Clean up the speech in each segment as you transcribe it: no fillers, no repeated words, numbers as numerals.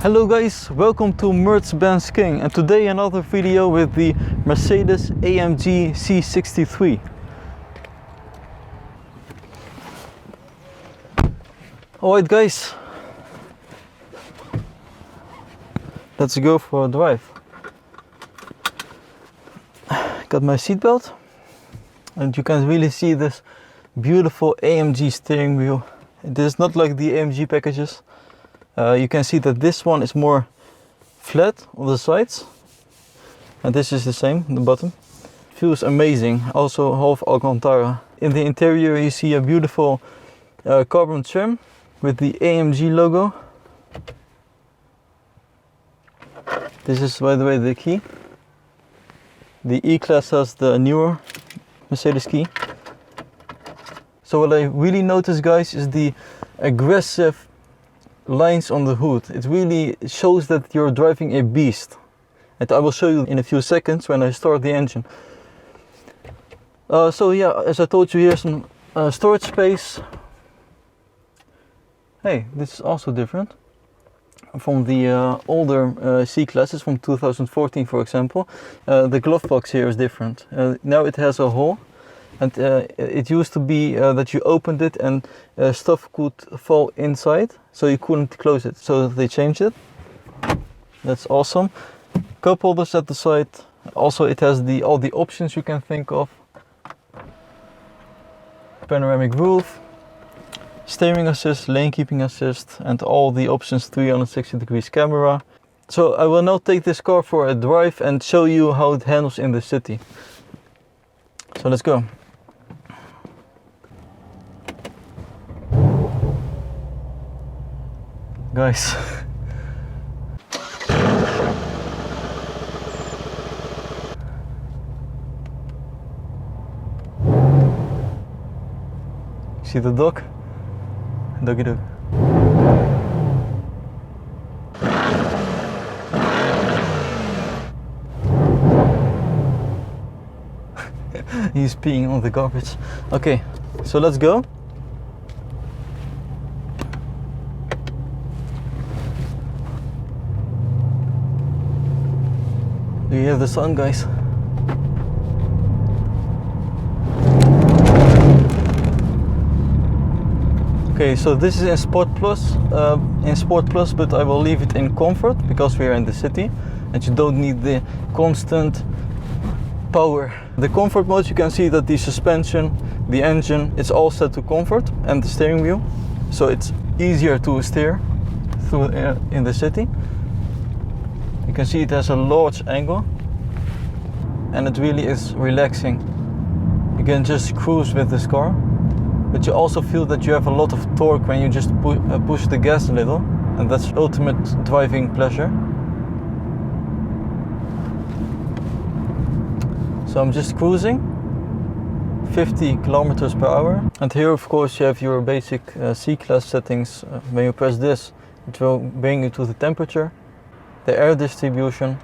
Hello guys, welcome to MercBenzKing, and today another video with the Mercedes-AMG C63. Alright guys, let's go for a drive. Got my seatbelt and you can really see this beautiful AMG steering wheel. It is not like the AMG packages. You can see that this one is more flat on the sides and this is the same on the bottom. Feels amazing, also half Alcantara. In the interior you see a beautiful carbon trim with the AMG logo. This is, by the way, the key. The E Class has the newer Mercedes key. So what I really notice, guys, is the aggressive lines on the hood. It really shows that you're driving a beast, and I will show you in a few seconds when I start the engine. So yeah, as I told you, here's some storage space. Hey, this is also different from the older C classes from 2014, for example. The glove box here is different. Now it has a hole. And it used to be that you opened it and stuff could fall inside, so you couldn't close it. So they changed it. That's awesome. Cup holders at the side. Also, it has all the options you can think of. Panoramic roof, steering assist, lane keeping assist, and all the options, 360 degrees camera. So I will now take this car for a drive and show you how it handles in the city. So let's go. Guys, see the dog? Doggy dog. He's peeing on the garbage. Okay, so let's go. Do you hear the sun, guys? Okay, so this is in Sport Plus, but I will leave it in Comfort because we are in the city and you don't need the constant power. The Comfort mode, you can see that the suspension, the engine, it's all set to Comfort, and the steering wheel, so it's easier to steer through in the city. You can see it has a large angle and it really is relaxing. You can just cruise with this car, but you also feel that you have a lot of torque when you just push the gas a little, and that's ultimate driving pleasure. So I'm just cruising 50 kilometers per hour, and here of course you have your basic C Class settings. When you press this, it will bring you to the temperature, the air distribution,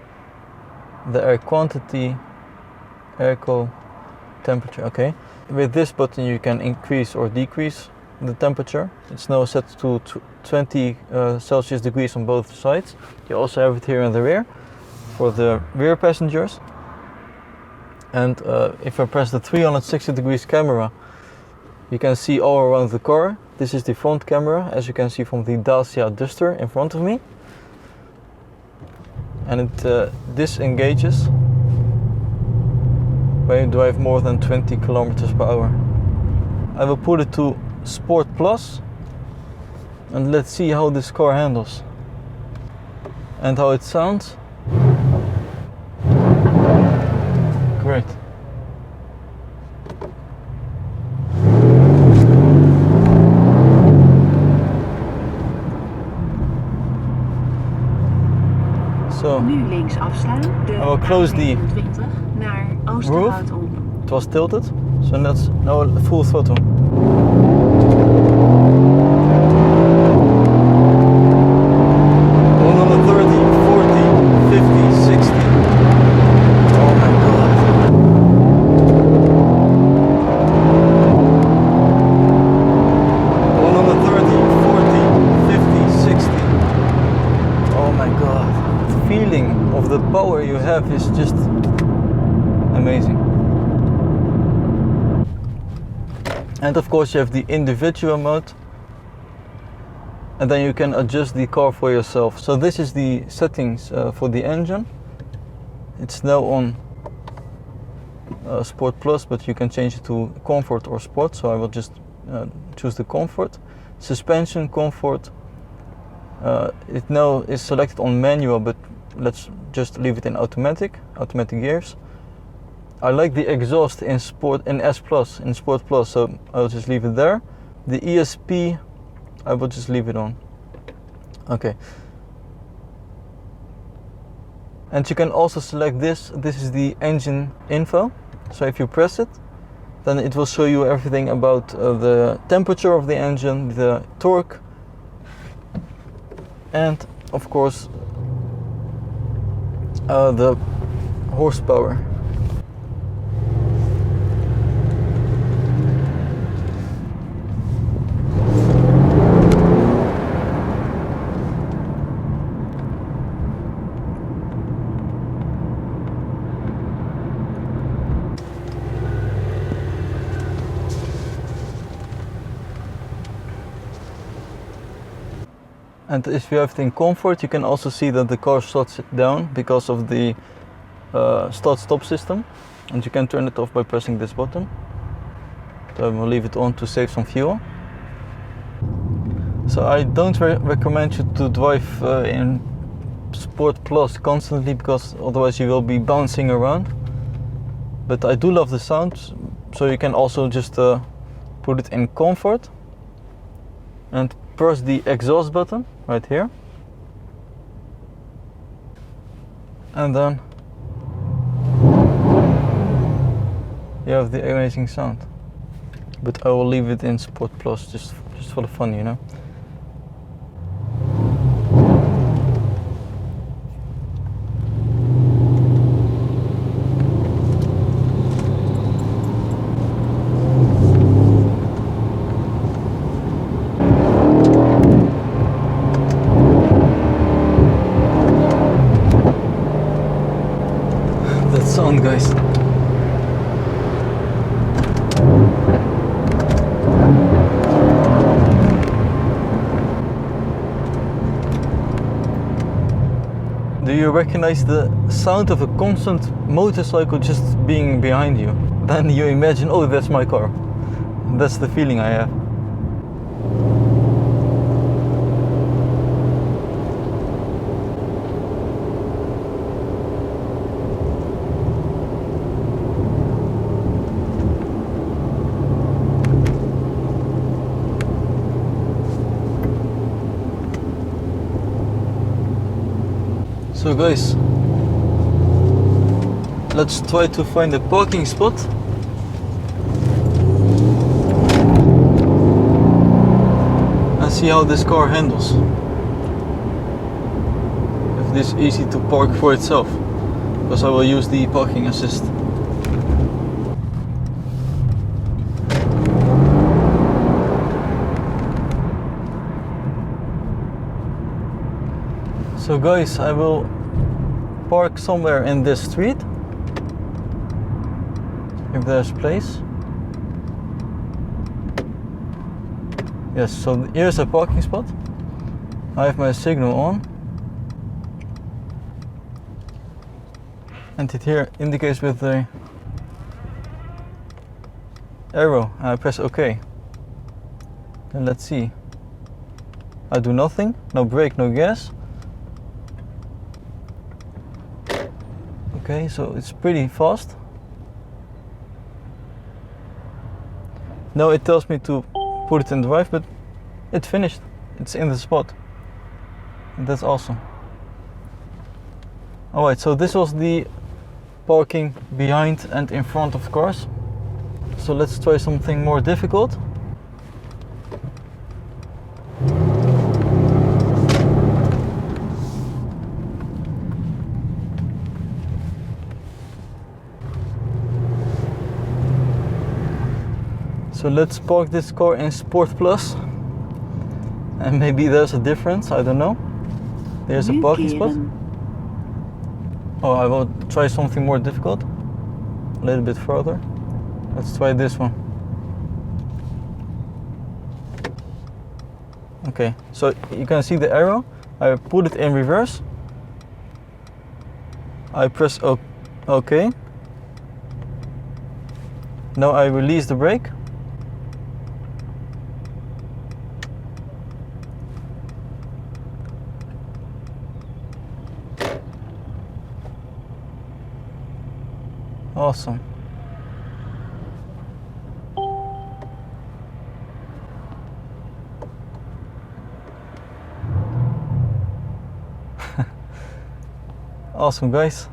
the air quantity, airco, temperature. Okay, with this button you can increase or decrease the temperature. It's now set to 20 Celsius degrees on both sides. You also have it here in the rear for the rear passengers. And if I press the 360 degrees camera, you can see all around the car. This is the front camera, as you can see from the Dacia Duster in front of me. And it disengages when you drive more than 20 kilometers per hour. I will put it to Sport Plus and let's see how this car handles and how it sounds. Great. So nu links afslaan. I will close the roof. It was tilted, so that's now full throttle. 130, 40, 50, 60. Oh of the power you have is just amazing. And of course you have the individual mode, and then you can adjust the car for yourself. So this is the settings for the engine. It's now on Sport Plus, but you can change it to Comfort or Sport, so I will just choose the Comfort. Suspension, Comfort. It now is selected on manual, but let's just leave it in automatic gears. I like the exhaust in Sport, in S Plus, in Sport Plus, so I'll just leave it there. The ESP, I will just leave it on. Okay. And you can also select this. This is the engine info. So if you press it, then it will show you everything about the temperature of the engine, the torque, and of course the horsepower. And if you have it in Comfort, you can also see that the car shuts it down because of the start-stop system, and you can turn it off by pressing this button. So I will leave it on to save some fuel. So I don't recommend you to drive in Sport Plus constantly, because otherwise you will be bouncing around. But I do love the sound, so you can also just put it in Comfort and press the exhaust button right here, and then you have the amazing sound. But I will leave it in Sport Plus just for the fun, you know. Sound, guys. Do you recognize the sound of a constant motorcycle just being behind you? Then you imagine, oh, that's my car. That's the feeling I have. So guys, let's try to find a parking spot. And see how this car handles. If this is easy to park for itself, because I will use the parking assist. So guys, I will park somewhere in this street, if there's place. Yes, so here's a parking spot. I have my signal on, and it here indicates with the arrow, and I press OK. And let's see. I do nothing, no brake, no gas. Okay, so it's pretty fast. Now it tells me to put it in drive, but it finished. It's in the spot. And that's awesome. Alright, so this was the parking behind and in front of cars. So let's try something more difficult. So let's park this car in Sport Plus, and maybe there's a difference, I don't know. There's a parking spot. Oh, I will try something more difficult. A little bit further. Let's try this one. Okay, so you can see the arrow. I put it in reverse. I press OK. Now I release the brake. Awesome. Awesome, guys.